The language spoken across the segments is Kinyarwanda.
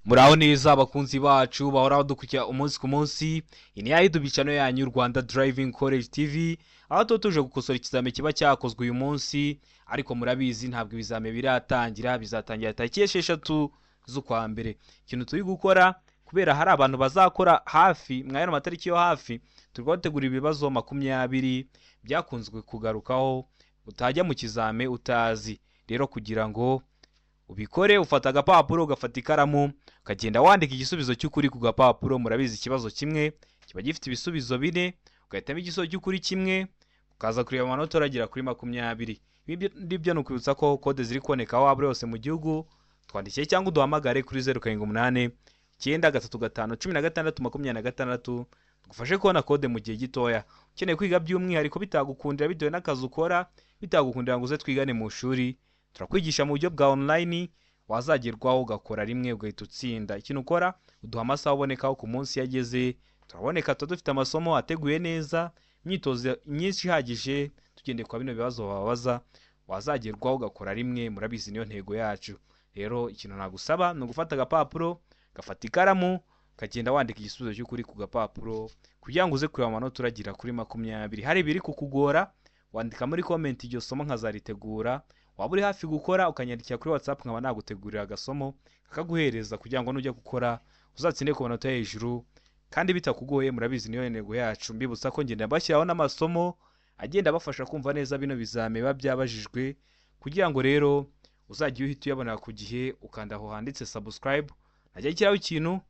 Muraho neza abakunzi bacu bahora badukurikira umunsi ku munsi. Ini ya YouTube channel yanyu Rwanda Driving College TV, aho tuje gukosora ikizame kiba cyakozwe uyu munsi, ariko murabizi ntabwo ibizame biratangira, bizatangira tariki 6 z'ukwa mbere. Ikintu turi gukora kubera hari abantu bazakora hafi mwayano matariki yo hafi, turi gutegura ibibazo 20 byakunzwe kugarukaho utajya mu kizame utazi. Rero kugira ngo ubikore ufata agapapuro ugafata ikaramu ukagenda wandika igisubizo cy'ukuri ku gapapuro. Murabizi ikibazo kimwe kiba gifite ibisubizo 4, ugahitamo igisubizo cy'ukuri kimwe, ukaza kureba amanota uragira kuri 20. Ibi ndibyo nukwibutsa ko kode ziri kuboneka aho waba hose mu gihugu. Twandikiye cyangwa uduhamagare kuri 0788 935 16 26, tugufashe kubona kode mu gihe gitoya. Ukeneye kwiga by'umwihariko bitagukundira bitewe n'akazi ukora, bitagukundira ngo uze twigane mu shuri, turakwigisha mu buryo bwa online, wazagerwaho ugakora rimwe ugahita utsinda. Ikintu ukora uduha amasaha ubonekaho ku munsi yageze, turaboneka dufite amasomo ateguye neza, imyitozo myinshi ihagije, tugendeye kwa bino bibazo babaza, wazagerwaho ugakora rimwe. Murabizi niyo ntego yacu. Rero ikintu nagusaba ni ugufata agapapuro, gafata ikaramu, kagenda wandika igisubizo cy'ukuri ku gapapuro kugira ngo uze kureba amanota uragira kuri 20. Hari biri kukugora, wandika muri comment iryo somo nkazaritegura. Waba uri hafi gukora ukanyandikira kuri WhatsApp nkaba nagutegurira agasomo kakaguhereza kugira ngo nujya gukora uzatsinde ku manota hejuru kandi bitakugoye. Murabizi niyo ntego yacu. Mbibutsa ko ngenda bashyiraho n'amasomo agenda bafasha kumva neza bino bizame biba byabajijwe, kugira ngo rero uzajye uhita uyabona ku gihe, ukanda aho handitse subscribe, najya ikiraho ikintu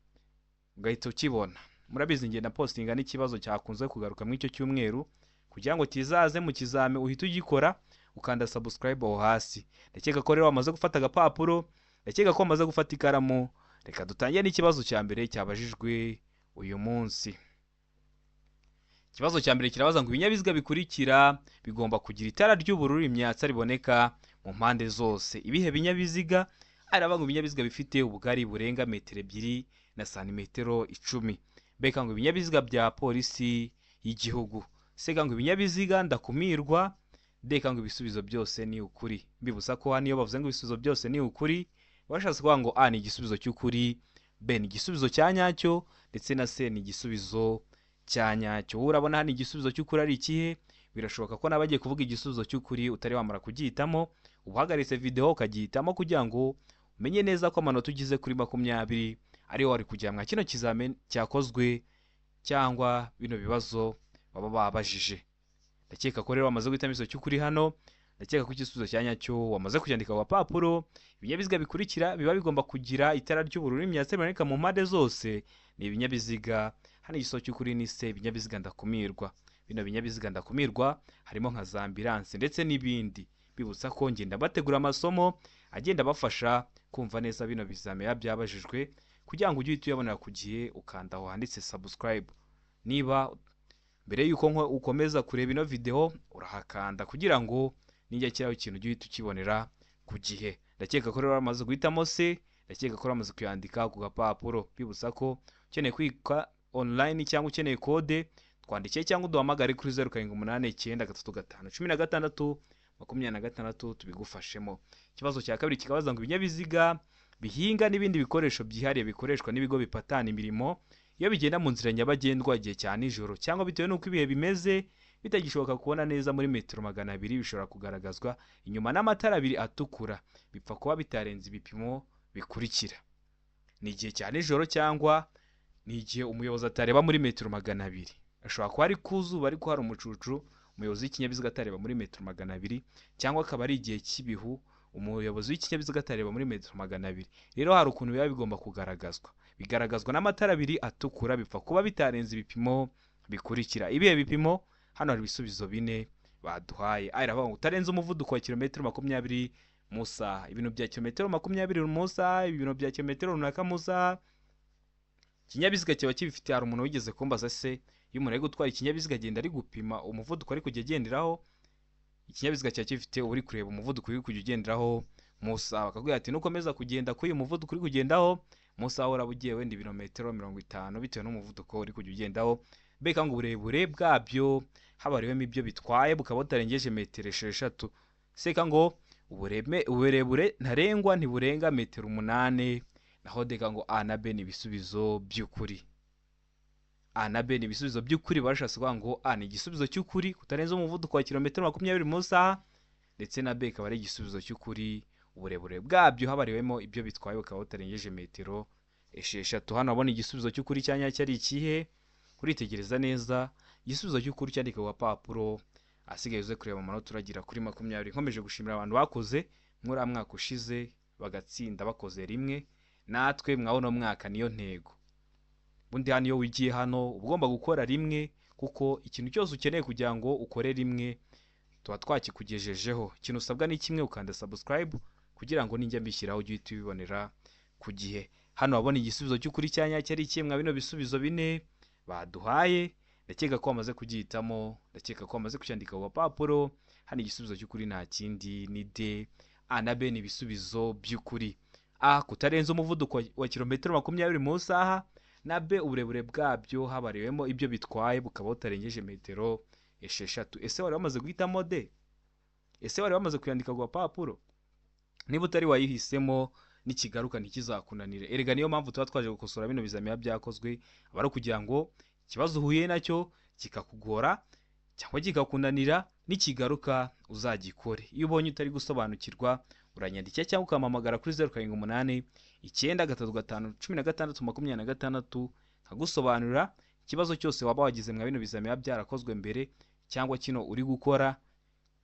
ugahita ukibona. Murabizi ngenda postinga n'ikibazo cyakunze kugaruka muri icyo cyumweru, kugira ngo kizaze mu kizame uhita ugikora, ukanda subscribe aho hasi. Ndakeka ko rero wamaze gufata agapapuro, ndakeka ko wamaze gufata ikaramu. Reka dutangire n'ikibazo cya mbere cyabajijwe uyu munsi. Ikibazo cya mbere kirabaza ngo ibinyabiziga bikurikira bigomba kugira itara ry'ubururu imyatsa riboneka mu mpande zose. Ibihe binyabiziga? Aravuga ngo ibinyabiziga bifite ubugari burenga metero 2 na santimetero 10. Beka ngo ibinyabiziga bya polisi y'igihugu. Sega ngo ibinyabiziga ndakumirwa. Deka ngo ibisubizo byose ni ukuri. Mbibutsa ko hano iyo bavuze ngo ibisubizo byose ni ukuri, bashatse kuvuga ngo A ni igisubizo cy'ukuri, B ni igisubizo cya nyacyo, ndetse na C ni igisubizo cya nyacyo. Urabona hano igisubizo cy'ukuri ari ikihe? Birashoboka ko nabagiye kuvuga igisubizo cy'ukuri utari wamara kugihitamo, ubahagaritse video ukagihitamo kugira ngo umenye neza ko amanota ugize kuri 20 ariho wari kujya mwa kino kizame cyakozwe cyangwa bino bibazo baba babajije. Ndakeka ko rero wamaze guhitamo igisubizo cy'ukuri hano. Ndakeka ko igisubizo cya nyacyo wamaze kucyandika ku papuro. Ibinyabiziga bikurikira biba bigomba kugira itara ry'ubururu imyatsa riboneka mu mpande zose. Ni ibinyabiziga. Hano igisubizo cy'ukuri ni C, ibinyabiziga ndakumirwa. Bino binyabiziga ndakumirwa harimo nka za ambulance ndetse n'ibindi. Bibutsa ko ngenda bategura amasomo agenda bafasha kumva neza bino bizame byabajijwe, kugira ngo ujye uhita uyabonera ku gihe, ukanda aho handitse subscribe. Niba mbere yuko ukomeza kureba ino video urahakanda kugira ngo ninjya kiraho ikintu ujye uhita ukibonera ku gihe. Ndakeka ko rero wamaze guhitamo C, ndakeka ko wamaze kuyandika ku gapapuro. Bibutsa ko ukeneye kwiga online cyangwa ukeneye kode, twandikiye cyangwa uduhamagare kuri 0789 353 tubigufashemo. Ikibazo cya kabiri kikabaza ngo ibinyabiziga bihinga n'ibindi bikoresho byihariye bikoreshwa n'ibigo bipatana imirimo iyo bigenda mu nzira nyabagendwa igihe cya nijoro cyangwa bitewe n'uko ibihe bimeze bitagishoboka kubona neza muri metero 200, bishobora kugaragazwa inyuma n'amatara 2 atukura. Bipfa kuba bitarenze ibipimo bikurikira: ni igihe cya nijoro cyangwa ni igihe umuyobozi atareba muri metero 200. Ashobora kuba ari kuzuba ariko hari umucucu, umuyobozi w'ikinyabiziga atareba muri metero 200, cyangwa akaba ari igihe cy'ibihu, umuyobozi w'ikinyabiziga atareba muri metero 200. Rero hari ukuntu biba bigomba kugaragazwa. Bigaragazwa n'amatara 2 atukura. Bipfa kuba bitarenze ibipimo bikurikira. Ibihe bipimo? Hano hari ibisubizo 4 baduhaye. Aravuga ngo utarenze umuvuduko wa kilometero 20 mu saha. Ibintu bya kilometero 20 mu saha, ibintu bya kilometero runaka mu saha. Ikinyabiziga kiba kibifite. Hari umuntu wigeze kumbaza se, iyo umuntu ari gutwara ikinyabiziga agenda ari gupima umuvuduko ari kujya agenderaho, ikinyabiziga cya kifite uri kureba umuvuduko uri kujya ugenderaho mu saha, bakagwira ati nukomeza kugenda kuri uyu muvuduko uri kugendaho mu saha urabugiye wenda ibirometero 50 bitewe n'umuvuduko uri kujya ugendaho. Beka ngo uburebure bwabyo habariwemo ibyo bitwaye bukaba butarengeje metero 6. Seka ngo uburebure ntarengwa ntiburenga metero 8 naho deka ngo A na B ni ibisubizo by'ukuri. A na B ni ibisubizo by'ukuri, barashatse kuvuga ngo A ni igisubizo cy'ukuri kutarenza umuvuduko wa kilometero 20 mu isaha, ndetse na B ikaba ari igisubizo cy'ukuri uburebure bwabyo habariwemo ibyo bitwaye bukaba butarengeje metero 6. Hano abona igisubizo cy'ukuri cyanya cyari ikihe, kuritegereza neza igisubizo cy'ukuri cyandika ku papuro, asigaye uze kureba amanota uragira kuri 20. Nkomeje gushimira abantu bakoze muri mwaka ushize bagatsinda bakoze rimwe, natwe mwabona mwaka niyo ntego. Bundi hano iyo wigiye hano ugomba gukora rimwe, kuko ikintu cyose ukeneye kugira ngo ukore rimwe tuba twakikugejejeho. Ikintu usabwa ni kimwe, ukanda subscribe kugira ngo ninjya mbishyiraho ujye uhita ubibonera ku gihe. Hano wabona igisubizo cy'ukuri cyanya cyari kimwe bino bisubizo bine baduhaye, ndakeka ko wamaze kugihitamo, ndakeka ko wamaze kucyandika ku papuro. Hano igisubizo cy'ukuri nta kindi ni D. A na B ni ibisubizo by'ukuri. A kutarenza umuvuduko wa kilometero 20 mu isaha, na B uburebure bwabyo habariwemo ibyo bitwaye bukaba butarengeje metero 6. Ese wari wamaze guhitamo D? Ese wari wamaze kuyandika ku papuro? Niba utari wayihisemo n'ikigaruka ntikizakunanire. Erega niyo mpamvu tuba twaje gukosora bino bizamini byakozwe, abari kugira ngo ikibazo uhuye nacyo kikakugora cyangwa kikakunanira, n'ikigaruka uzagikore. Iyo ubonye utari gusobanukirwa uranyandikira cyangwa ukampamagara kuri 0789 935 16 nkagusobanurira ikibazo cyose waba wagize mwa bino bizamini byarakozwe mbere cyangwa kino uri gukora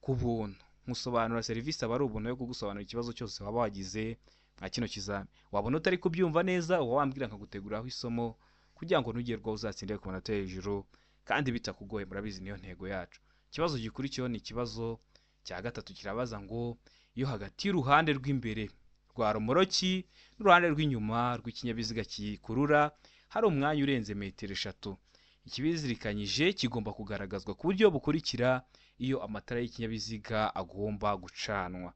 ku buntu. Nkusobanura serivisi aba ari ubuntu yo kugusobanurira ikibazo cyose waba wagize nka kino kizami. Wabona utari kubyumva neza uba wambwira nkaguteguraho isomo kugira ngo nugerwaho uzatsindire ku manota hejuru kandi bitakugoye. Murabizi niyo ntego yacu. Ikibazo gikurikiyeho ni ikibazo cya gatatu, kirabaza ngo iyo hagati y'uruhande rw'imbere rwa romoroki n'uruhande rw'inyuma rw'ikinyabiziga kikurura hari umwanya urenze metero 3, ikibizirikanyije kigomba kugaragazwa ku buryo bukurikira iyo amatara y'ikinyabiziga agomba gucanwa.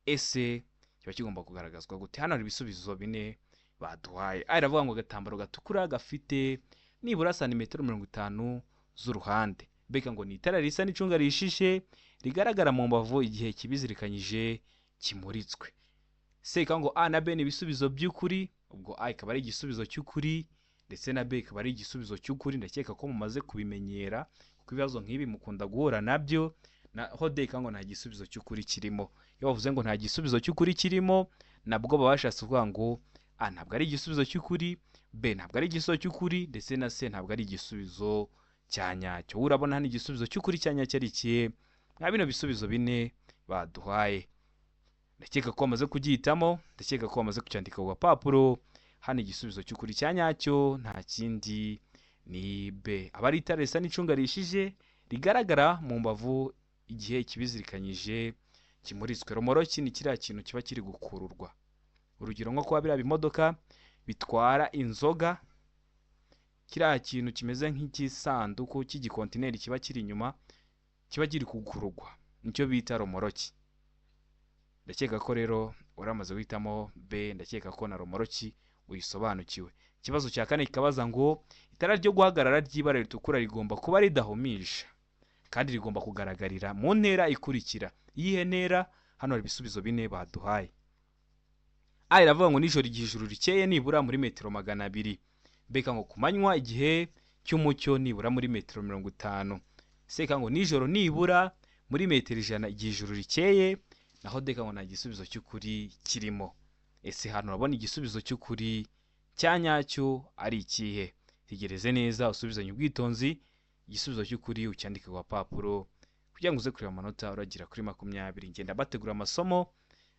Ese kiba kigomba kugaragazwa gute? Hano hari ibisubizo bine baduhaye. Iravuga ngo agatambaro gatukura gafite nibura santimetero 50 z'uruhande. Beka ngo ni itara risa n'icunga rishishe rigaragara mu mbavu igihe kibizirikanyije kimuritswe. Seka ngo A na B ni ibisubizo by'ukuri, ubwo A ikaba ari igisubizo cy'ukuri ndetse na B ikaba ari igisubizo cy'ukuri. Ndakeka ko mumaze kubimenyera kuko ibibazo nk'ibi mukunda guhura nabyo. Naho D ngo nta gisubizo cy'ukuri kirimo. Iyo bavuze ngo nta gisubizo cy'ukuri kirimo, nabwo babashatse kuvuga ngo A ntabwo ari igisubizo cy'ukuri, B ntabwo ari igisubizo cy'ukuri, ndetse na C ntabwo ari igisubizo cya nyacyo. Urabona hano igisubizo cy'ukuri cya nyacyo ari ikihe mwa bino bisubizo bine baduhaye? Ndakeka ko wamaze kugihitamo, ndakeka ko wamaze kucyandika ku papuro. Hano igisubizo cy'ukuri cya nyacyo nta kindi ni B. Aba ari itara risa n'icunga rishije rigaragara mu mbavu igihe kibizirikanyije kimuritswe. Romoroki ni kiriya kintu kiba kiri gukururwa. Urugero nko kuba biriya bimodoka bitwara inzoga, kiriya kintu kimeze nk'igisanduku cy'igikontineri kiba kiri inyuma kiba kiri gukururwa, nicyo bita romoroki. Ndakeka ko rero uramaze guhitamo B, ndakeka ko na romoroki uyisobanukiwe. Ikibazo cya kane kikabaza ngo itara ryo guhagarara ry'ibara ritukura rigomba kuba ridahumisha kandi rigomba kugaragarira mu ntera ikurikira. Iyihe ntera? Hano hari ibisubizo bine baduhaye. A iravuga ngo nijoro igihe ijuru rikeye nibura muri metero 200. Beka ngo kumanywa igihe cy'umucyo nibura muri metero 50. Seka ngo nijoro nibura muri metero 100 igihe ijuru rikeye. Naho deka ngo nta gisubizo cy'ukuri kirimo. Ese hano urabona igisubizo cy'ukuri cya nyacyo ari ikihe? Tegereze neza usubizanye ubwitonzi, igisubizo cy'ukuri ucyandika ku papuro kugira ngo uze kureba amanota uragira kuri 20. Ngenda bategura amasomo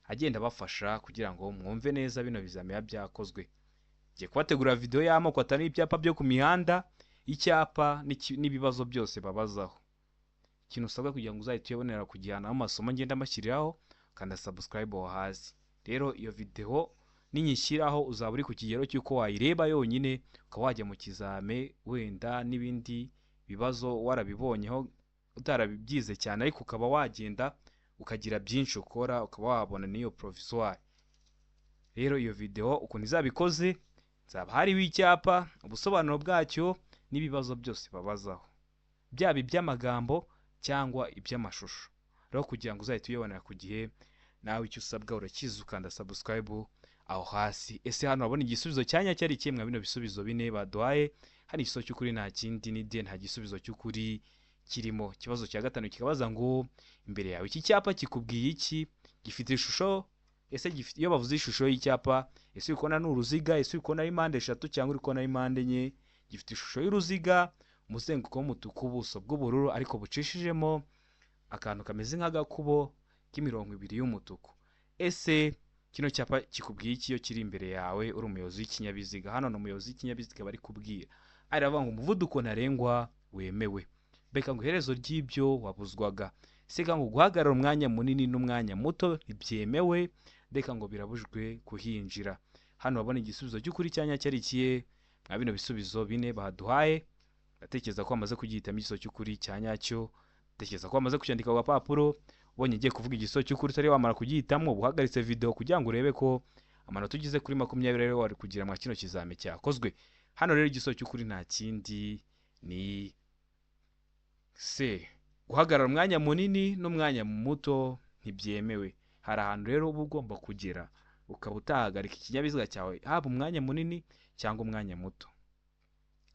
agenda bafasha kugira ngo mwumve neza bino bizamini byakozwe. Ngiye kubategura video y'amoko atari ibyapa byo ku mihanda, icyapa n'ibibazo byose babazaho. Ikintu usabwa kugira ngo uzahite uyabonera kujyana amasomo ngenda mashyiriraho, kanda subscribe aho hasi. Rero iyo video ninyishyiraho uzaba uri ku kigero cy'uko wayireba yonyine ukaba wajya mu kizame wenda n'ibindi bibazo warabibonyeho utarabibyize cyane, ariko ukaba wagenda ukagira byinshi ukora, ukaba wabona niyo provisoire. Rero iyo video ukuntu izabikoze nzaba hariho icyapa, ubusobanuro bwacyo n'ibibazo byose babazaho, byaba iby'amagambo cyangwa iby'amashusho. Rero kugira ngo uzahite uyabonera ku gihe, nawe icyo usabwa urakiza ukanda subscribe aho hasi. Ese hano urabona igisubizo cya nyacyo ari kimwe bino bisubizo bine baduhaye. Hano igisubizo cy'ukuri nta kindi ni D, nta gisubizo cy'ukuri kirimo. Ikibazo cya gatanu kikabaza ngo imbere yawe iki cyapa kikubwiye iki? Gifite ishusho. Ese iyo bavuze ishusho y'icyapa, ese uri kubona ni uruziga, ese uri kubona ari impande eshatu cyangwa uri kubona ari impande enye? Gifite ishusho y'uruziga, umuzenguruko w'umutuku, ubuso bw'ubururu ariko bucishijemo akantu kameze nk'agakubo k'imirongo ibiri y'umutuku. Ese kino cyapa kikubwiye iki iyo kiri imbere yawe uri umuyobozi w'ikinyabiziga? Hano ni umuyobozi w'ikinyabiziga bari kubwira, aravuga ngo umuvuduko ntarengwa wemewe. Mbega ngo iherezo ry'ibyo wabuzwaga. Sega ngo guhagarara umwanya munini n'umwanya muto ntibyemewe. Mbega ngo birabujwe kuhinjira. Hano babona igisubizo cy'ukuri cya nyacyo ari ikihe? Mwa bino bisubizo bine baduhaye, ndatekereza ko bamaze kugihitamo igisubizo cy'ukuri cya nyacyo. Ndatekereza ko bamaze kucyandika ku gapapuro. Ubonye ngiye kuvuga igisubizo cy'ukuri utari wamara kugihitamo, buhagaritse video kugira ngo urebe ko amanota ugize kuri 20 rero wari kugira mwa kino kizame cyakozwe. Hano rero igisubizo cy'ukuri nta kindi ni C. Guhagarara umwanya munini n'umwanya muto ntibyemewe. Hari ahantu rero uba ugomba kugera ukaba utahagarika ikinyabiziga cyawe haba umwanya munini cyangwa umwanya muto.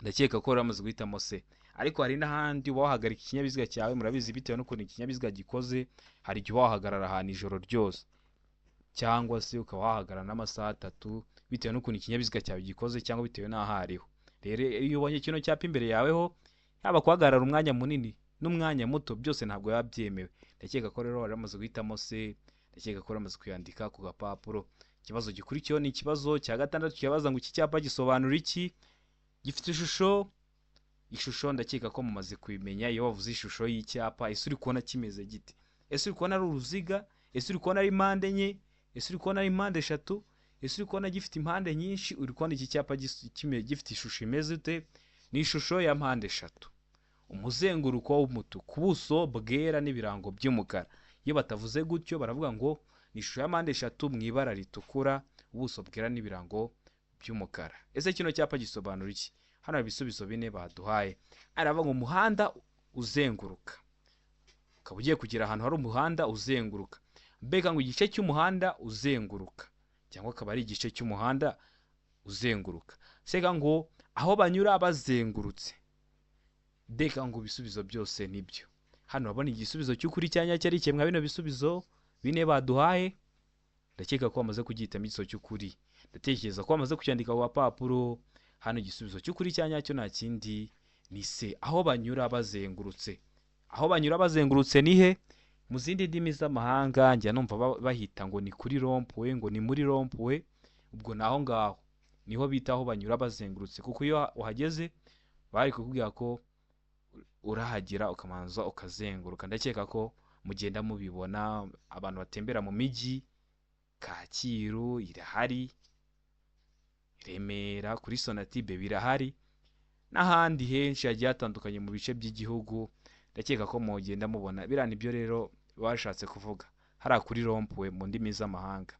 Ndakeka ko ramaze guhitamo C. Ariko hari n'ahandi uba wahagarika ikinyabiziga cyawe, murabizi bitewe n'ukuntu ikinyabiziga gikoze, hari igihe wahagarara ahantu ijoro ryose cyangwa se ukaba wahagarara n'amasaha 3 bitewe n'ukuntu ikinyabiziga cyawe gikoze cyangwa bitewe n'aho ariho. Rero iyo ubonye kino cyapa imbere yaweho, haba guhagarara umwanya munini n'umwanya muto byose ntabwo biba byemewe. Ndakeka ko rero waramaze guhitamo C. Ndakeka ko waramaze kuyandika ku gapapuro. Ikibazo gikurikiyeho ni ikibazo cya gatandatu kibaza ngo iki cyapa gisobanura iki? Gifite ishusho ndakeka ko mumaze kubimenya. Iyo wavuze ishusho y'icyapa, ese uri kubona kimeze gite? Ese uri kubona ari uruziga? Ese uri kubona ari impande enye? Ese uri kubona ari impande eshatu? Ese uri kubona gifite impande nyinshi? Uri kubona iki cyapa gifite ishusho imeze ute? Ni ishusho ya mpande eshatu, umuzenguruko w'umutuku, ubuso bwera n'ibirango by'umukara. Iyo batavuze gutyo baravuga ngo ni ishusho ya mpande eshatu mu ibara ritukura, ubuso bwera n'ibirango by'umukara. Ese kino cyapa gisobanura iki? Hano ibisubizo bine baduhaye. Aravuga ngo umuhanda uzenguruka. Ukaba ugiye kugira ahantu hari umuhanda uzenguruka. Mbega ngo igice cy'umuhanda uzenguruka cyangwa akaba ari igice cy'umuhanda uzenguruka. Sega ngo aho banyura bazengurutse. Mbega ngo ibisubizo byose nibyo. Hano babona igisubizo cy'ukuri cya nyacyo ari kimwe bino bisubizo bine baduhaye. Ndakeka ko bamaze kugihitamo igisubizo cy'ukuri. Ndatekereza ko bamaze kucyandika ku gapapuro. Hano igisubizo cy'ukuri cya nyacyo nta kindi ni C. Aho banyura bazengurutse. Aho banyura bazengurutse ni he? Mu zindi ndimi z'amahanga njya numva bahita ngo ni kuri rompuwe, ngo ni muri rompuwe. Ubwo naho ngaho niho bita aho banyura bazengurutse, kuko iyo uhageze bari kukubwira ko urahagera ukamanza ukazenguruka. Ndakeka ko mugenda mubibona, abantu batembera mu miji, Kacyiru irahari, Remera kuri Sonatibe birahari, n'ahandi henshi hagiye hatandukanye mu bice by'igihugu. Ndakeka ko mugenda mubona biriya nibyo rero bashatse kuvuga. Hari kuri rompuwe mu ndimi z'amahanga,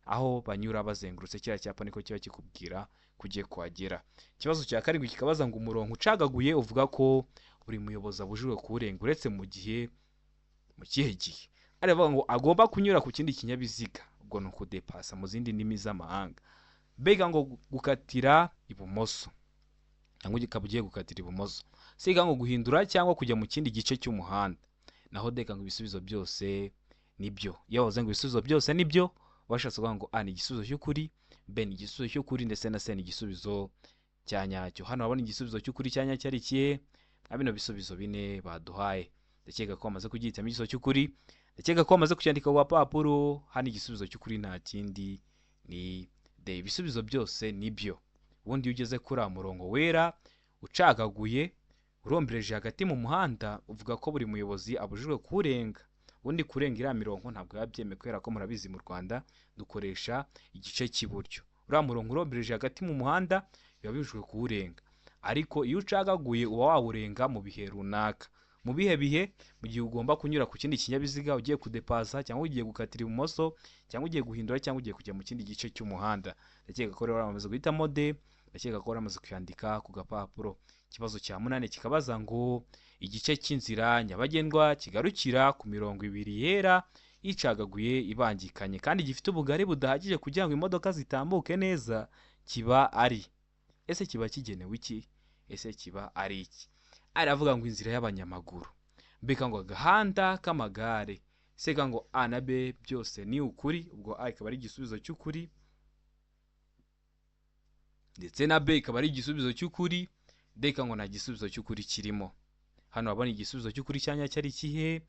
aho banyura bazengurutse. Kiriya cyapa niko kiba kikubwira kugiye kuhagera. Ikibazo cya karindwi kikabaza ngo umurongo ucagaguye uvuga ko buri muyobozi abujijwe kuwurenga uretse mu kihe gihe. Aravuga ngo agomba kunyura ku kindi kinyabiziga, ubwo ni ukudepasa mu zindi ndimi z'amahanga. Mbega ngo gukatira ibumoso cyangwa ukaba ugiye gukatira ibumoso. Siga ngo guhindura cyangwa kujya mu kindi gice cy'umuhanda. Naho deka ngo ibisubizo byose nibyo. Iyo wavuze ngo ibisubizo byose nibyo, washatse kuvuga ngo A ni igisubizo cy'ukuri, B ni igisubizo cy'ukuri, ndetse na C ni igisubizo cya nyacyo. Hano babona igisubizo cy'ukuri cya nyacyo ari ikihe? Bino bisubizo bine baduhaye. Ndakeka ko bamaze kugihitamo igisubizo cy'ukuri. Ndakeka ko bamaze kucyandika ku gapapuro. Hano igisubizo cy'ukuri nta kindi ni D. Ibisubizo byose nibyo. Ubundi iyo ugeze kuri murongo wera ucagaguye urombereje hagati mu muhanda, uvuga ko buri muyobozi abujijwe kurenga. Ubundi kurenga iriya mirongo ntabwo yabyemeye, kubera ko murabizi mu Rwanda dukoresha igice cy'iburyo. Uriya murongo urombereje hagati mu muhanda biba bijwe kuwurenga. Ariko iyo ucagaguye uba wawurenga mu bihe runaka. Mu bihe bihe, mu gihe ugomba kunyura ku kindi kinyabiziga ugiye kudepasa cyangwa ugiye gukatira ibumoso cyangwa ugiye guhindura cyangwa ugiye kujya mu kindi gice cy'umuhanda. Ndakeka ko rero bamaze guhitamo D. Ndakeka ko bamaze kuyandika ku gapapuro. Ikibazo cya 8 kikabaza ngo igice cy'inzira nyabagendwa kigarukira ku mirongo ibiri yera icagaguye ibangikanye kandi gifite ubugari budahagije kugira ngo imodoka zitambuke neza, kiba ari ese kiba kigenewe iki? Ese kiba ari iki? Aravuga ngo inzira y'abanyamaguru, mbega ngo agahanda k'amagare, sega ngo A na B byose ni ukuri, ubwo A ikaba ari igisubizo cy'ukuri ndetse na B ikaba ari igisubizo cy'ukuri, D ngo nta gisubizo cy'ukuri kirimo. Hano babona igisubizo cy'ukuri cyanya cyari kihe?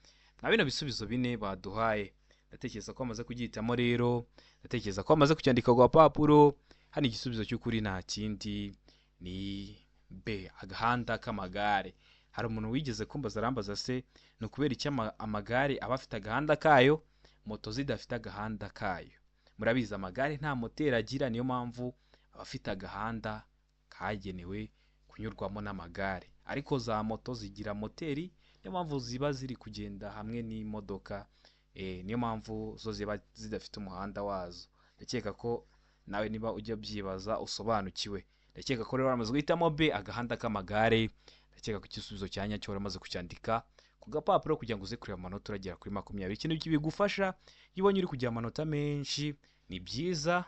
Na bino bisubizo bine baduhaye, ndatekereza ko bamaze kugihitamo rero, ndatekereza ko bamaze kucyandika ku gapapuro. Hano igisubizo cy'ukuri nta kindi ni B, agahanda k'amagare. Hari umuntu wigeze kumbaza arambaza se ni ukubera iki amagare aba afite agahanda kayo, moto zidafite agahanda kayo? Murabizi amagare nta moteri agira, niyo mpamvu aba afite agahanda kagenewe kunyurwamo n'amagare, ariko za moto zigira moteri, niyo mpamvu ziba ziri kugenda hamwe n'imodoka, niyo mpamvu zo ziba zidafite umuhanda wazo. Ndakeka ko nawe niba ujya byibaza usobanukiwe. Ndakeka ko rero baramaze guhitamo B, agahanda k'amagare. Ndakeka ko igisubizo cya nyacyo baramaze kucyandika ku gapapuro kugira ngo uze kureba amanota uragera kuri 20. Ikintu kibigufasha iyo ubonye uri kugira amanota menshi ni byiza,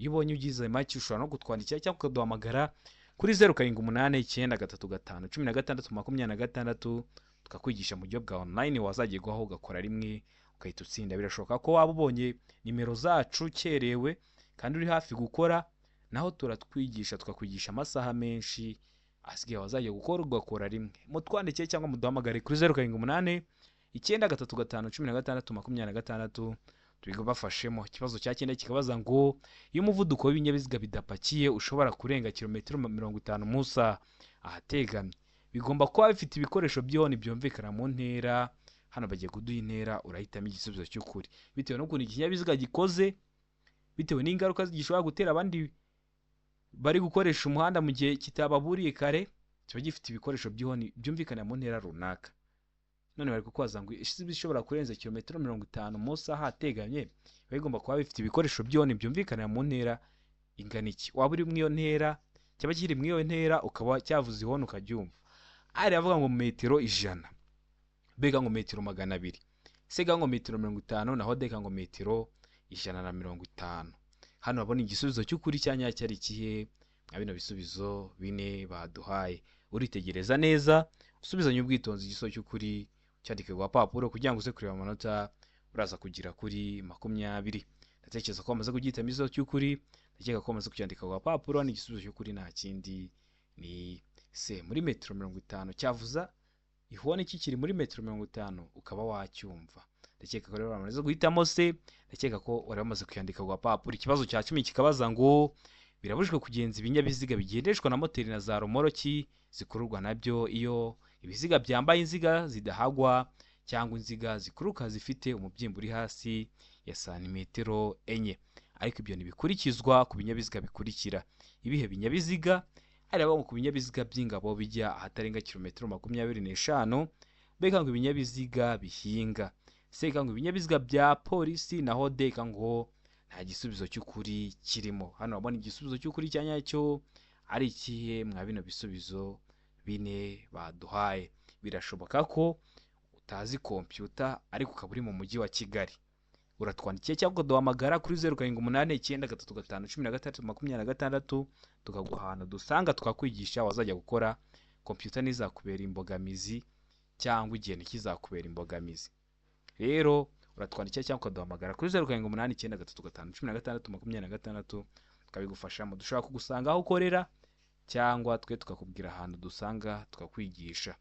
iyo ubonye ugize make ushobora no kutwandikira cyangwa ukaduhamagara kuri 0788515626 tukakwigisha mu buryo bwa online, wazagerwaho ugakora rimwe ukahita utsinda. Birashoboka ko waba ubonye nimero zacu ukerewe kandi uri hafi gukora, naho turatwigisha tukakwigisha amasaha menshi asigaye wazajya gukora ugakora rimwe. Mutwandikiye cyangwa muduhamagare kuri 0788915626 tubigufashemo. Ikibazo cya 9 kikabaza ngo iyo umuvuduko w'ibinyabiziga bidapakiye ushobora kurenga kilometero 50 mu isaha ahategamye, bigomba kuba bifite ibikoresho by'ihoni byumvikana mu ntera. Hano bagiye kuduha intera, urahitamo igisubizo cy'ukuri bitewe n'ukuntu ikinyabiziga gikoze, bitewe n'ingaruka gishobora gutera abandi bari gukoresha umuhanda mu gihe kitababuriye kare. Kiba gifite ibikoresho by'ihoni byumvikana mu ntera runaka. None bari kukubaza ngo ishobora kurenza kilometero 50 mu isaha ahategamye, bigomba kuba bifite ibikoresho by'ihoni byumvikana mu ntera ingana iki? Waba uri mu iyo ntera, cyaba kiri mu iyo ntera ukaba cyavuze ihoni ukaryumva. Ari avuga ngo metero 100, B ngo metero 200, C ngo metero 50, naho D ngo metero 150. Hano babona igisubizo cy'ukuri cyanya cyari kihe? Abino bisubizo bine baduhaye, uritegereza neza usubizanye ubwitonzi igisubizo cy'ukuri cyandike ku papuro kugira ngo uze kureba amanota uraza kugira kuri 20. Ndatekereza ko bamaze kugihitamo igisubizo cy'ukuri, ndakeka ko bamaze kucyandika ku papuro. Ni igisubizo cy'ukuri nta kindi ni C, muri metero 50. Cyavuza ihoni kikiri muri metero 50 ukaba wacyumva. Ndakeka ko rero bamaze guhitamo C, ndakeka ko wari bamaze kuyandika ku papuro. Ikibazo cya 10 kikabaza ngo birabujijwe kugenza ibinyabiziga bigendeshwa na moteri na za romoroki zikururwa nabyo iyo ibiziga byambaye inziga zidahagwa cyangwa inziga zikuruka zifite umubyimba uri hasi ya santimetero 4. Ariko ibyo ntibikurikizwa ku binyabiziga bikurikira. Ibihe binyabiziga? Ari abo ku binyabiziga by'ingabo bijya ahatarenga kilometero 25. B ngo ibinyabiziga bihinga. C ngo ibinyabiziga bya polisi, naho D ngo nta gisubizo cy'ukuri kirimo. Hano babona igisubizo cy'ukuri cyanyacyo ari ikihe mwa bino bisubizo bine baduhaye. Birashoboka ko utazi computer ariko ukaba uri mu mujyi wa Kigali, uratwandikiye cyangwa duhamagara kuri 0788931626 tukaguha ahantu dusanga tukakwigisha wazajya gukora computer ntizakubera imbogamizi cyangwa igihe ntikizakubera imbogamizi. Rero uratwandikiye cyangwa ukaduhamagara kuri 0788931626 tukabigufashamo. Dushobora kugusanga aho ukorera cyangwa twe tukakubwira ahantu dusanga tukakwigisha.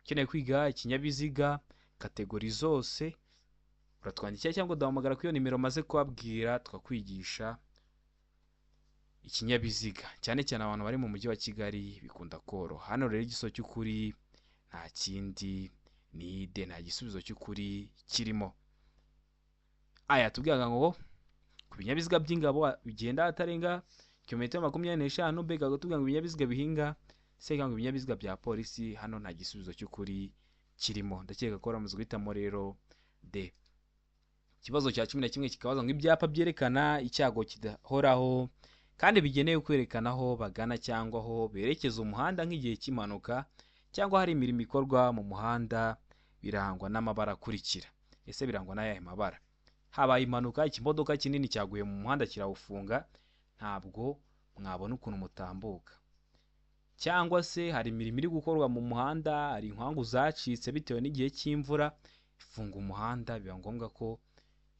Ukeneye kwiga ikinyabiziga kategori zose, uratwandikiye cyangwa uduhamagara kuri iyo nimero maze kubabwira tukakwigisha ikinyabiziga. Cyane cyane abantu bari mu mujyi wa Kigali bikunda koroha. Hano rero igisubizo cy'ukuri nta kindi ni D, nta gisubizo cy'ukuri kirimo. Aya tubwiraga ngo ku binyabiziga by'ingabo bigenda atarenga kilometero 25. B tubwiraga ngo ibinyabiziga bihinga. C ngo ibinyabiziga bya polisi. Hano nta gisubizo cy'ukuri kirimo. Ndakeka ko ramaze guhitamo rero D. Ikibazo cya 11 kikabaza ngo ibyapa byerekana icyago kidahoraho kandi bigenewe kwerekana aho bagana cyangwa aho berekeza umuhanda nk'igihe cy'impanuka cyangwa hari imirimo ikorwa mu muhanda birangwa n'amabara akurikira. ese birangwa n'ayahe mabara? Habaye impanuka, ikimodoka kinini cyaguye mu muhanda kirawufunga, ntabwo mwabona ukuntu mutambuka. Cyangwa se hari imirimo iri gukorwa mu muhanda, hari inkangu zacitse bitewe n'igihe cy'imvura, ifunga umuhanda, biba ngombwa ko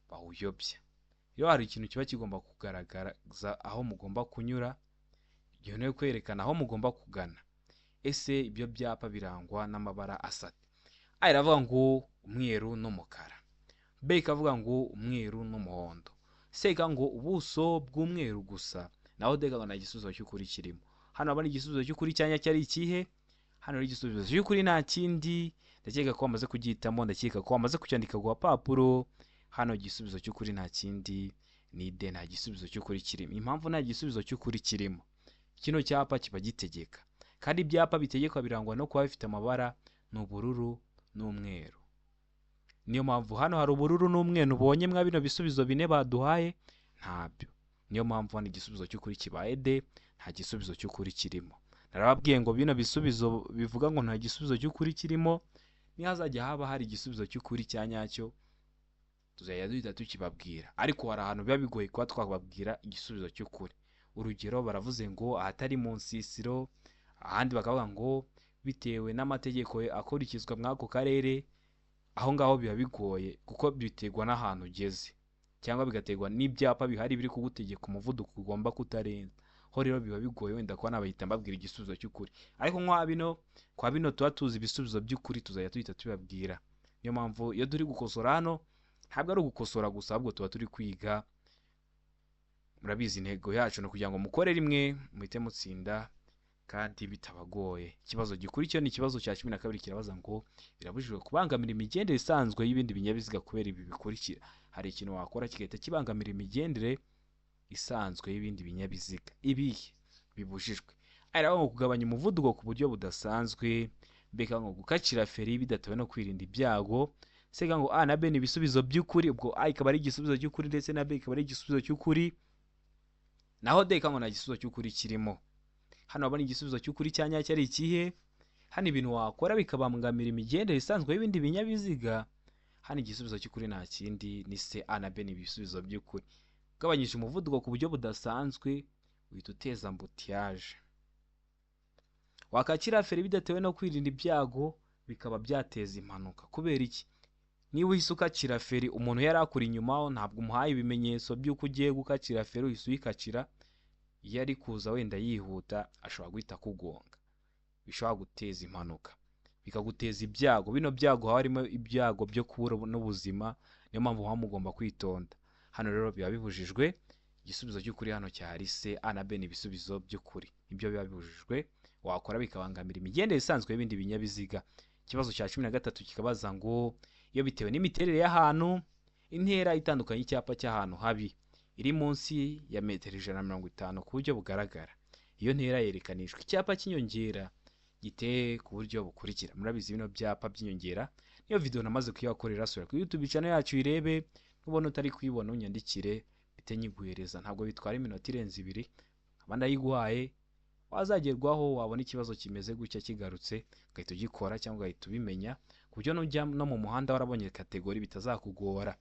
bawuyobya. Iyo hari ikintu kiba kigomba kugaragaza aho mugomba kunyura, igihe kwerekana aho mugomba kugana. Ese ibyo byapa birangwa n'amabara asate? A iravuga ngo umweru n'umukara, B ikavuga ngo umweru n'umuhondo, C ikavuga ngo ubuso bw'umweru gusa, naho D ikavuga ngo nta gisubizo cy'ukuri kirimo. Hano abona igisubizo cy'ukuri cyanya cyari ikihe? Hano ari igisubizo cy'ukuri nta kindi, ndakeka ko wamaze kugihitamo, ndakeka ko wamaze kucyandika ku papuro. Hano igisubizo cy'ukuri nta kindi ni D, nta gisubizo cy'ukuri kirimo. Impamvu nta gisubizo cy'ukuri kirimo, kino cyapa kiba gitegeka, kandi ibyapa bitegekwa birangwa no kuba bifite amabara n'ubururu n'umweru. Niyo mpamvu hano hari ubururu n'umweru ubonye mwa bino bisubizo bine baduhaye ntabyo. Niyo mpamvu hano igisubizo cy'ukuri kibaye D, nta gisubizo cy'ukuri kirimo. Narababwiye ngo bino bisubizo bivuga ngo nta gisubizo cy'ukuri kirimo, nihazajya haba hari igisubizo cy'ukuri cya nyacyo tuzajya duhita tukibabwira, ariko hari ahantu biba bigoye kuba twababwira igisubizo cy'ukuri. Urugero baravuze ngo ahatari mu nsisiro, ahandi bakavuga ngo bitewe n'amategeko akurikizwa mw'ako karere. Aho ngaho biba bigoye kuko biterwa n'ahantu ugeze, cyangwa bigaterwa n'ibyapa bihari biri kugutegeka umuvuduko ugomba kutarenza. Ho rero biba bigoye wenda kuba nabahita mbabwira igisubizo cy'ukuri, ariko kwa bino tuba tuzi ibisubizo by'ukuri tuzajya tuhita tubabwira. Niyo mpamvu iyo turi gukosora hano ntabwo ari ugukosora gusa, ahubwo tuba turi kwiga. Murabizi intego yacu ni ukugira ngo mukore rimwe muhite mutsinda kandi bitabagoye. Ikibazo gikurikiyeho ni ikibazo cya 12, kirabaza ngo birabujijwe kubangamira imigendere isanzwe y'ibindi binyabiziga kubera ibi bikurikira. Hari ikintu wakora kigahita kibangamira imigendere isanzwe y'ibindi binyabiziga. Ibihe bibujijwe? Aravuga ngo kugabanya umuvuduko ku buryo budasanzwe, beka ngo gukacira feri bidatewe no kwirinda ibyago. Sega ngo A na B ni ibisubizo by'ukuri, ubwo A ikaba ari igisubizo cy'ukuri ndetse na B ikaba ari igisubizo cy'ukuri, naho D ikaba nta gisubizo cy'ukuri kirimo. Hano abona igisubizo cy'ukuri cya nyacyo ari ikihe? Hano ibintu wakora bikabangamira imigendere isanzwe y'ibindi binyabiziga, hano igisubizo cy'ukuri nta kindi ni C. A na B ni ibisubizo by'ukuri. Ugabanyije umuvuduko ku buryo budasanzwe uhita uteza ambutiyaje. Wakakira feri bidatewe no kwirinda ibyago bikaba byateza impanuka. Kubera iki? Niba uhise ukakira feri umuntu yari akuri inyuma, ntabwo umuhaye ibimenyetso by'uko ugiye gukakira feri, uhise uyikakira, iyo ari kuza wenda yihuta ashobora guhita kugonga, bishobora guteza impanuka, bikaguteza ibyago. Bino byago haba harimo ibyago byo kubura n'ubuzima, niyo mpamvu muba mugomba kwitonda. Hano rero biba bibujijwe, igisubizo cy'ukuri hano cyari C. A na B ni ibisubizo by'ukuri, ibyo biba bibujijwe wakora bikabangamira imigendere isanzwe y'ibindi binyabiziga. Ikibazo cya 13 kikabaza ngo iyo bitewe n'imiterere y'ahantu, intera itandukanye y'icyapa cy'ahantu habi iri munsi ya metero 150 ku buryo bugaragara, iyo ntera yerekanishwa icyapa cy'inyongera giteye ku buryo bukurikira. Murabizi bino byapa by'inyongera, niyo video namaze kuyakorera, sura ku YouTube channel yacu irebe, nubona utari kuyibona unyandikire bite nyiguhereza, ntabwo bitwara iminota irenze 2, abandi ayiguhaye wazagerwaho wabona ikibazo kimeze gutya kigarutse ugahita ugikora cyangwa ugahita ubimenya, ku buryo nujya no mu muhanda warabonye kategori bitazakugora.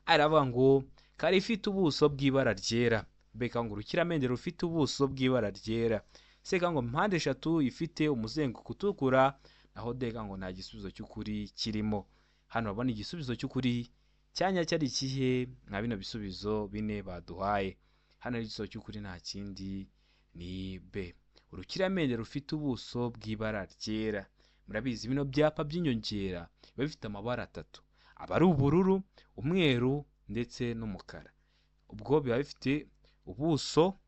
Aravuga ngo kari ifite ubuso bw'ibara ryera, beka ngo urukiramende rufite ubuso bw'ibara ryera, seka ngo mpande eshatu ifite umuzenguruko utukura, naho deka ngo nta gisubizo cy'ukuri kirimo. Hano babona igisubizo cy'ukuri cyanya cyari ikihe nka bino bisubizo bine baduhaye. Hano igisubizo cy'ukuri nta kindi ni B, urukiramende rufite ubuso bw'ibara ryera. Murabizi bino byapa by'inyongera biba bifite amabara 3, aba ari ubururu, umweru ndetse n'umukara. Ubwo biba bifite ubuso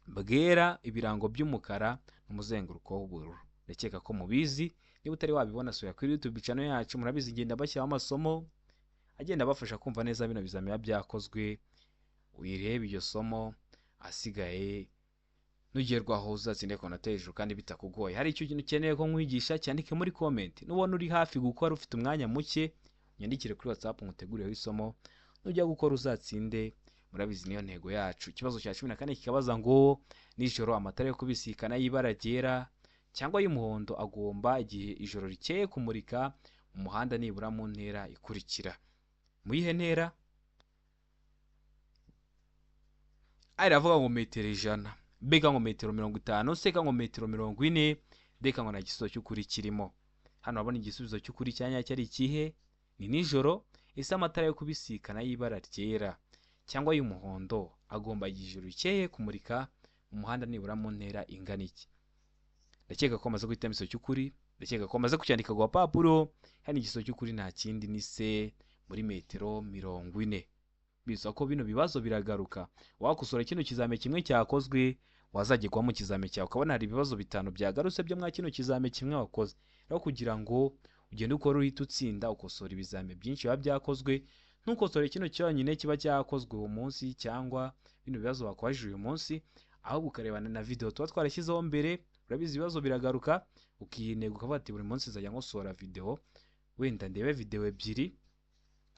bwera, ibirango by'umukara n'umuzenguruko w'ubururu. Ndakeka ko mubizi, niba utari wabibona sura kuri YouTube channel yacu. Murabizi ngenda bashyiraho amasomo agenda bafasha kumva neza bino bizamini byakozwe, uyirebe iryo somo asigaye nugerwaho uzatsinde konata hejuru kandi bitakugoye. Hari icyo kintu ukeneye ko nkwigisha, cyandike muri comment. Nubona uri hafi gukora ufite umwanya muke, nyandikire kuri WhatsApp ngutegurireho isomo, nujya gukora uzatsinde. Murabizi niyo ntego yacu. Ikibazo cya 14 kikabaza ngo nijoro amatara yo kubisikana y'ibara ryera cyangwa y'umuhondo agomba igihe ijoro rikeye kumurika umuhanda nibura mu ntera ikurikira. Mu yihe ntera? aravuga ngo metero 100, mbega ngo metero 50, seka ngo metero 40, ndeka ngo nta gisubizo cy'ukuri kirimo. Hano urabona igisubizo cy'ukuri cyanya cyari ikihe? Ni nijoro. Ese amatara yo kubisikana y'ibara ryera cyangwa y'umuhondo agomba ijuru rikeye kumurika mu muhanda nibura mu ntera ingana iki? Ndakeka ko amaze guhita igisubizo cy'ukuri, ndakeka ko amaze kucyandika ku papuro. Hano igisubizo cy'ukuri nta kindi ni se muri metero 40. Bisa ko bino bibazo biragaruka. Wakosora kino kizame kimwe cyakozwe, wazagirwa mu kizame cyawe ukabona hari ibibazo 5 byagarutse byo mwa kino kizame kimwe wakoze. Rero kugira ngo ugende ukora uhita utsinda, ukosora ibizame byinshi biba byakozwe, ntukosore kino cyonyine kiba cyakozwe uwo munsi cyangwa bino bibazo bakwajije uyu munsi, ahubwo ukarebana na video tuba twarashyizeho mbere. Urabizi ibibazo biragaruka, ukiyinega ukavuga ati buri munsi nzajya nkosora video, wenda ndebe video 2,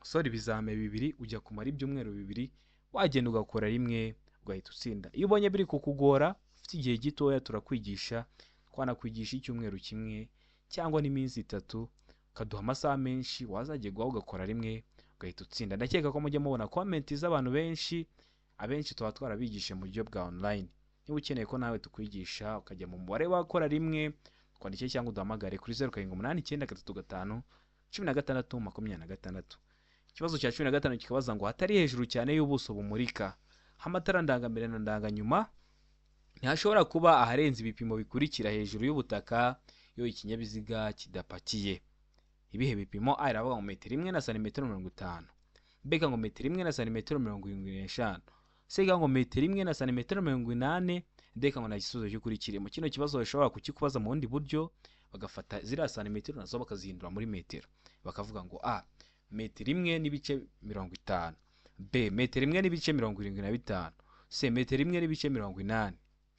sori ibizame 2, ujya kumara ibyumweru 2, wagenda ugakora rimwe ugahita utsinda. Iyo ubonye biri kukugora ufite igihe gitoya, turakwigisha, twanakwigisha icyumweru kimwe cyangwa n'iminsi 3, ukaduha amasaha menshi, wazagirwa ugakora rimwe ugahita utsinda. Ndakeka ko mujye mubona comment z'abantu benshi, abenshi tuba twarabigishe mu buryo bwa online. Niba ukeneye ko nawe tukwigisha ukajya mu mubare wakora rimwe, twandike cyangwa uduhamagare kuri 0789931626. Ikibazo cya 15 kikabaza ngo hatari hejuru cyane y'ubuso bumurika amatara ndangambere na ndanganyuma ntihashobora kuba aharenze ibipimo bikurikira hejuru y'ubutaka iyo ikinyabiziga kidapakiye. Ibihe bipimo? aravuga ngo metero 1 na santimetero 50, mbega ngo metero 1 na santimetero 75, sega ngo metero 1 na santimetero 80, ndeka ngo nta gisubizo cy'ukuri kirimo. Kino kibazo bashobora kukikubaza mu bundi buryo, bagafata ziriya santimetero nazo bakazihindura muri metero, bakavuga ngo metero 1 n'ibice 50, b metero 1 n'ibice 75, c metero 1 n'ibice 80.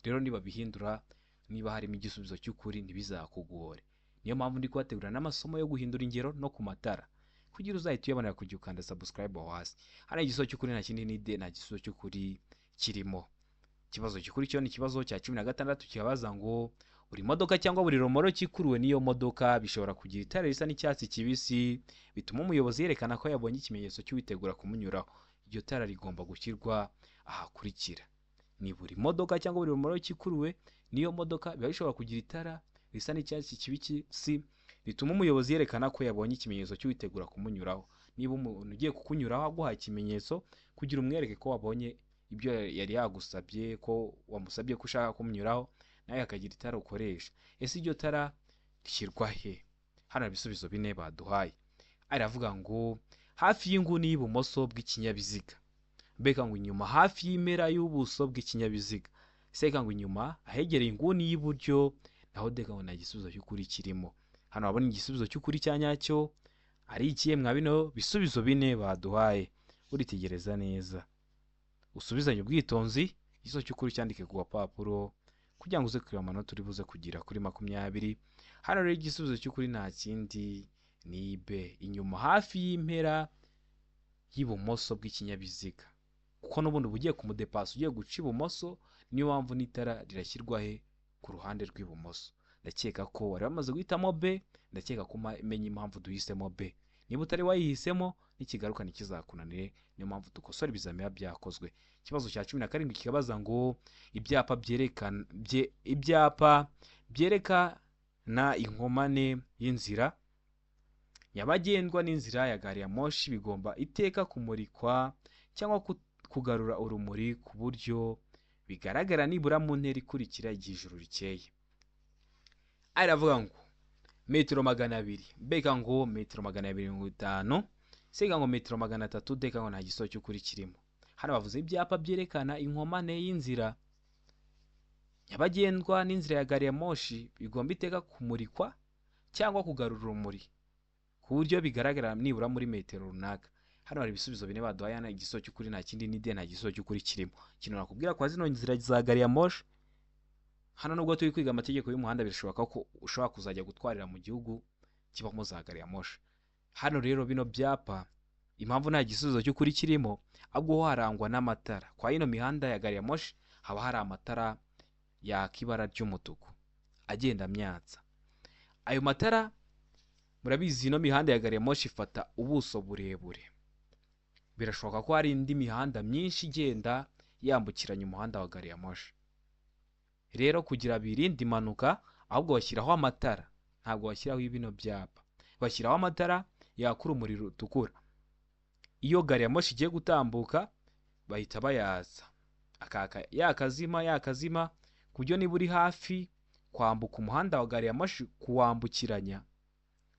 Rero niba bihindura, niba harimo igisubizo cy'ukuri ntibizakugore. Niyo mpamvu ndi kubategura n'amasomo yo guhindura ingero no ku matara, kugira uzahita uyabonera kujya ukanda subscribe aho hasi. Hano igisubizo cy'ukuri nta kindi ni d, nta gisubizo cy'ukuri kirimo. Ikibazo cy'ukuri cyo ni ikibazo cya 16 kibabaza ngo buri modoka cyangwa buri romoro kikuruwe n'iyo modoka bishobora kugira itara risa n'icyatsi kibisi bituma umuyobozi yerekana ko yabonye ikimenyetso cy'uwitegura kumunyuraho. Iryo tara rigomba gushyirwa ahakurikira. Ni buri modoka cyangwa buri romoro kikuruwe n'iyo modoka biba bishobora kugira itara risa n'icyatsi kibisi bituma umuyobozi yerekana ko yabonye ikimenyetso cy'uwitegura kumunyuraho. Niba umuntu ugiye kukunyuraho aguha ikimenyetso kugira umwereke ko wabonye ibyo yari yagusabye, ko wamusabye ko ushaka kumunyuraho, nawe akagira itara ukoresha. Ese iryo tara rishyirwa he? Hano ibisubizo 4 baduhaye. Aravuga ngo hafi y'inguni y'ibumoso bw'ikinyabiziga, mbega ngo inyuma hafi y'impera y'ubuso bw'ikinyabiziga, seka ngo inyuma ahegereye inguni y'iburyo, naho deka ngo nta gisubizo cy'ukuri kirimo. Hano wabona igisubizo cy'ukuri cyanyacyo ari ikihe mwa bino bisubizo 4 baduhaye? Uritegereza neza, usubizanye ubwitonzi, igisubizo cy'ukuri cyandike ku papuro kugira ngo uze kureba amanota uri buze kugira kuri 20. Hano rero igisubizo cy'ukuri nta kindi ni b, inyuma hafi y'impera y'ibumoso bw'ikinyabiziga, kuko n'ubundi ugiye kumudepasa ugiye guca ibumoso, niyo mpamvu n'itara rirashyirwa he? Ku ruhande rw'ibumoso. Ndakeka ko wari wamaze guhitamo b, ndakeka ko umenye impamvu duhisemo b. Niba utari wayihisemo n'ikigaruka ntikizakunanire, niyo mpamvu dukosora ibizamini byakozwe. Ikibazo cya 17 kikabaza ngo ibyapa byerekana inkomane y'inzira nyabagendwa n'inzira ya gari ya moshi bigomba iteka kumurikwa cyangwa kugarura urumuri ku buryo bigaragara nibura mu ntera ikurikira igihe ijuru rikeye. Aravuga ngo metero 200, mbega ngo metero 250, sega ngo metero 300, deka ngo nta gisubizo cy'ukuri kirimo. Hano bavuze ibyapa byerekana inkomane y'inzira nyabagendwa n'inzira ya gari ya moshi bigomba iteka kumurikwa cyangwa kugarura urumuri ku buryo bigaragara nibura muri metero runaka. Hano hari ibisubizo 4 baduhaye. Hano igisubizo cy'ukuri nta kindi ni d, nta gisubizo cy'ukuri kirimo. Kino nakubwira kwa zino nzira za gari ya moshi, hano nubwo turi kwiga amategeko y'umuhanda birashoboka ko ushobora kuzajya gutwarira mu gihugu kibamo za gari ya moshi. Hano rero bino byapa impamvu nta gisubizo cy'ukuri kirimo, ahubwo harangwa n'amatara. Kwa ino mihanda ya gari ya moshi haba hari amatara yakibara ry'umutuku agenda amyatsa. Ayo matara murabizi ino mihanda ya gari ya moshi ifata ubuso burebure, birashoboka ko hari indi mihanda myinshi igenda yambukiranya umuhanda wa gari ya moshi. Rero kugira birinde impanuka, ahubwo bashyiraho amatara, ntabwo bashyiraho ibino byapa, bashyiraho amatara yaka urumuri rutukura. Iyo gari ya moshi igiye gutambuka bahita bayaza akaka yakazima, ku buryo niba uri hafi kwambuka umuhanda wa gari ya moshi kuwambukiranya,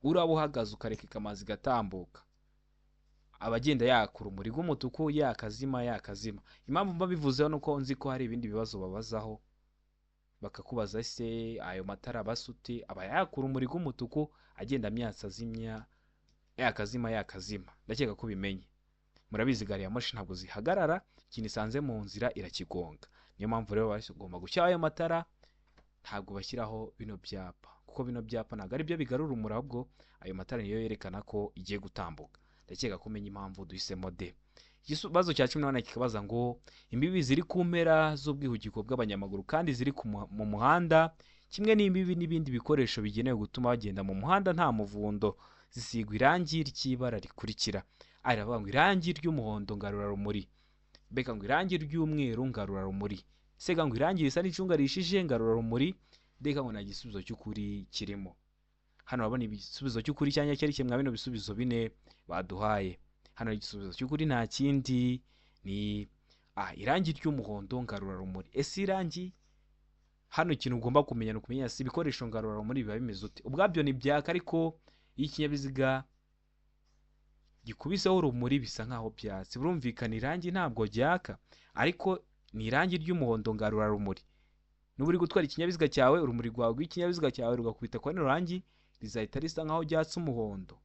uraba uhagaze ukareka ikamazi igatambuka, abagenda yaka urumuri rw'umutuku yakazima. Impamvu mba bivuzeho nuko nzi ko hari ibindi bibazo babazaho, bakakubaza se ayo matara basute aba yaka urumuri rw'umutuku agenda amyatsa azimya yakazima. Ndakeka ko bimenye. Murabizi gari ya moshi ntabwo zihagarara, ikintu isanze mu nzira irakigonga. Niyo mpamvu rero bagomba gushyiraho ayo matara, ntabwo bashyiraho bino byapa, kuko bino byapa ntabwo ari byo bigarura urumuri, ahubwo ayo matara niyo yerekana ko igiye gutambuka. Ndakeka ko umenya impamvu duhisemo D. Ikibazo cya 18 kikabaza ngo imbibi ziri ku mpera z'ubwihugiko bw'abanyamaguru kandi ziri mu muhanda, kimwe n'imbibi n'ibindi bikoresho bigenewe gutuma bagenda mu muhanda nta muvundo, zisigwa irangi ry'ibara rikurikira. Aravuga ngo irangi ry'umuhondo ngarurarumuri, beka ngo irangi ry'umweru ngarurarumuri, sega ngo irangi risa n'icunga rishije ngarurarumuri. Deka ngo nta gisubizo cy'ukuri kirimo. Hano urabona ibisubizo cy'ukuri cyanya cyari kimwe bino bisubizo bine baduhaye. Hano igisubizo cy'ukuri nta kindi ni irangi ry'umuhondo ngarurarumuri. Ese irangi hano ikintu ugomba kumenya no kumenya si ibikoresho ngarurarumuri biba bimeze ute. Ubwabyo ni byaka, ariko iyo ikinyabiziga gikubiseho urumuri bisa nkaho byatse. Burumvikana irangi ntabwo ryaka, ariko ni irangi ry'umuhondo ngarurarumuri. Nuba uri gutwara ikinyabiziga cyawe, urumuri rwawe rw'ikinyabiziga cyawe rugakubita kwa rino rangi, rizahita risa nkaho ryatse umuhondo,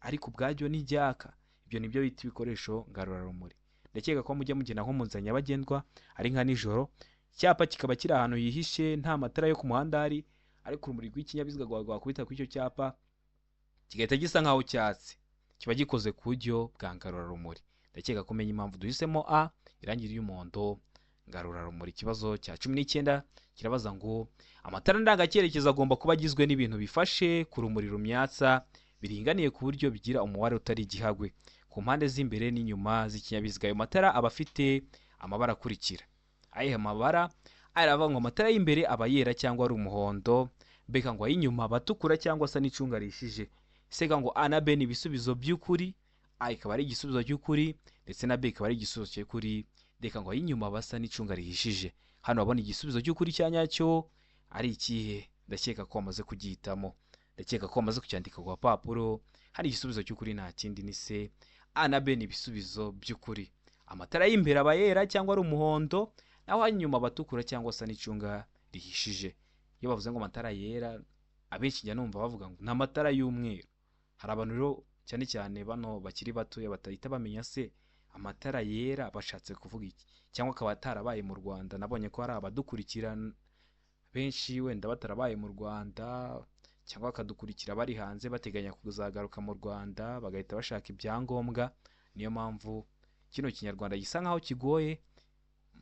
ariko ubwabyo ni ryaka. Ibyo nibyo bita ibikoresho ngarurarumuri. Ndakeka ko mujya mugenda nko mu nzira nyabagendwa ari nka nijoro, icyapa kikaba kiri ahantu yihishe nta matara yo ku muhanda hari, ariko urumuri rw'ikinyabiziga rwakubita kuri icyo cyapa kigahita gisa nkaho cyatse, kiba gikoze ku buryo bwa ngarurarumuri. Ndakeka ko umenya impamvu duhisemo A, irangi ry'umuhondo ngarurarumuri. Ikibazo cya 19 kirabaza ngo amatara ndangacyerekezo agomba kuba agizwe n'ibintu bifashe ku rumuri rumyatsa biringaniye ku buryo bigira umubare utari igihagwe ku mpande z'imbere n'inyuma z'ikinyabiziga. Ayo matara aba afite amabara akurikira. Ayo mabara aravuga ngo amatara y'imbere aba yera cyangwa ari umuhondo, beka ngo ay'inyuma batukura cyangwa asa n'icunga rishije. Sega ngo A na B ni ibisubizo by'ukuri, A ikaba ari igisubizo cy'ukuri ndetse na B ikaba ari igisubizo cy'ukuri. Deka ngo ay'inyuma basa n'icunga rihishije. Hano babona igisubizo cy'ukuri cyanyacyo ari ikihe? Ndakeka ko bamaze kugihitamo, ndakeka ko bamaze kucyandika ku papuro. Hari igisubizo cy'ukuri nta kindi ni C. A na B ni ibisubizo by'ukuri. Amatara y'imbere aba yera cyangwa ari umuhondo, naho ay'inyuma batukura cyangwa asa n'icunga rihishije. Iyo bavuze ngo amatara yera, abenshi njya numva bavuga ngo ni amatara y'umweru. Hari abantu rero cyane cyane bano bakiri batoya batahita bamenya se amatara yera bashatse kuvuga iki, cyangwa akaba atarabaye mu Rwanda. Nabonye ko hari abadukurikira benshi wenda batarabaye mu Rwanda, cyangwa bakadukurikira bari hanze bateganya kuzagaruka mu Rwanda, bagahita bashaka ibyangombwa. Niyo mpamvu kino kinyarwanda gisa nkaho kigoye,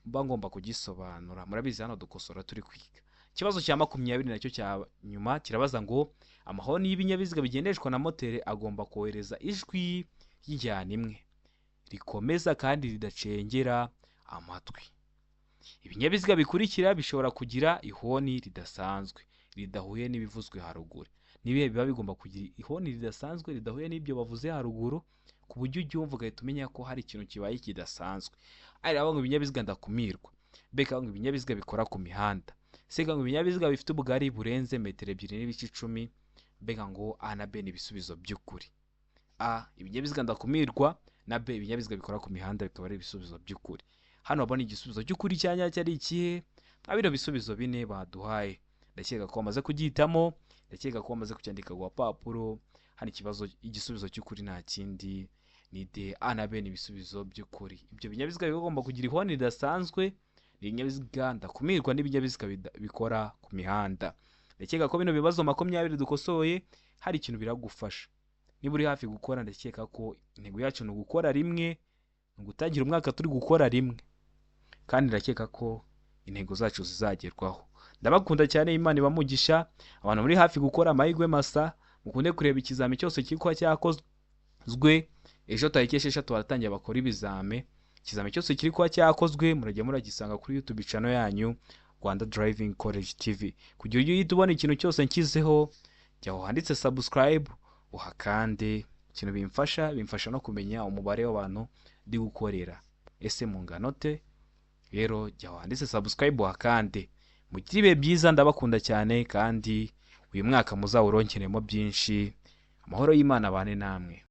mba ngomba kugisobanura. Murabizi hano dukosora turi kwiga. Ikibazo cya 20 nacyo cya nyuma kirabaza ngo amahoni y'ibinyabiziga bigendeshwa na moteri agomba kohereza ijwi ry'injyana imwe rikomeza kandi ridacengera amatwi. Ibinyabiziga bikurikira bishobora kugira ihoni ridasanzwe ridahuye n'ibivuzwe haruguru. Nibihe biba bigomba kugira ihoni ridasanzwe ridahuye n'ibyo bavuze haruguru, ku buryo ubyumva ugahita umenya ko hari ikintu kibaye kidasanzwe. Ari abo ngo ibinyabiziga ndakumirwa, beka ngo ibinyabiziga bikora ku mihanda, sega ngo ibinyabiziga bifite ubugari burenze metero 2.10. Beka ngo A na B ni ibisubizo by'ukuri. A, ibinyabiziga ndakumirwa, na B, ibinyabiziga bikora ku mihanda bikaba ari ibisubizo by'ukuri. Hano babona igisubizo cy'ukuri cyanyacyo ari ikihe? Bino bisubizo bine baduhaye. Ndakeka ko bamaze kugihitamo, ndakeka ko bamaze kucyandika ku papuro. Hano ikibazo igisubizo cy'ukuri nta kindi ni D. A na B ni ibisubizo by'ukuri. Ibyo binyabiziga bigomba kugira ihoni ridasanzwe, ibinyabiziga ndakumirwa n'ibinyabiziga bikora ku mihanda. Ndakeka ko bino bibazo 20 dukosoye hari ikintu biragufasha. Niba uri hafi gukora, ndakeka ko intego yacu ni gukora rimwe, gutangira umwaka turi gukora rimwe, kandi ndakeka ko intego zacu zizagerwaho. Ndabakunda cyane, Imana ibamugisha. Abantu muri hafi gukora amahirwe masa, mukunde kureba ikizami cyose kiri kuba cyakozwe. Ejo tariki 6 baratangiye bakora ibizame. Ikizami cyose kiri kuba cyakozwe murajya muragisanga kuri YouTube channel yanyu Rwanda Driving College TV. Kugira ujye uhita ubona ikintu cyose nshyizeho, jya aho handitse subscribe uhakande. Ikintu bimfasha no kumenya umubare w'abantu ndi gukorera ese mu ngano te. Rero jya aho handitse subscribe uhakande. Mugire ibihe byiza, ndabakunda cyane kandi uyu mwaka muzawuronkeremo byinshi. Amahoro y'Imana abane namwe.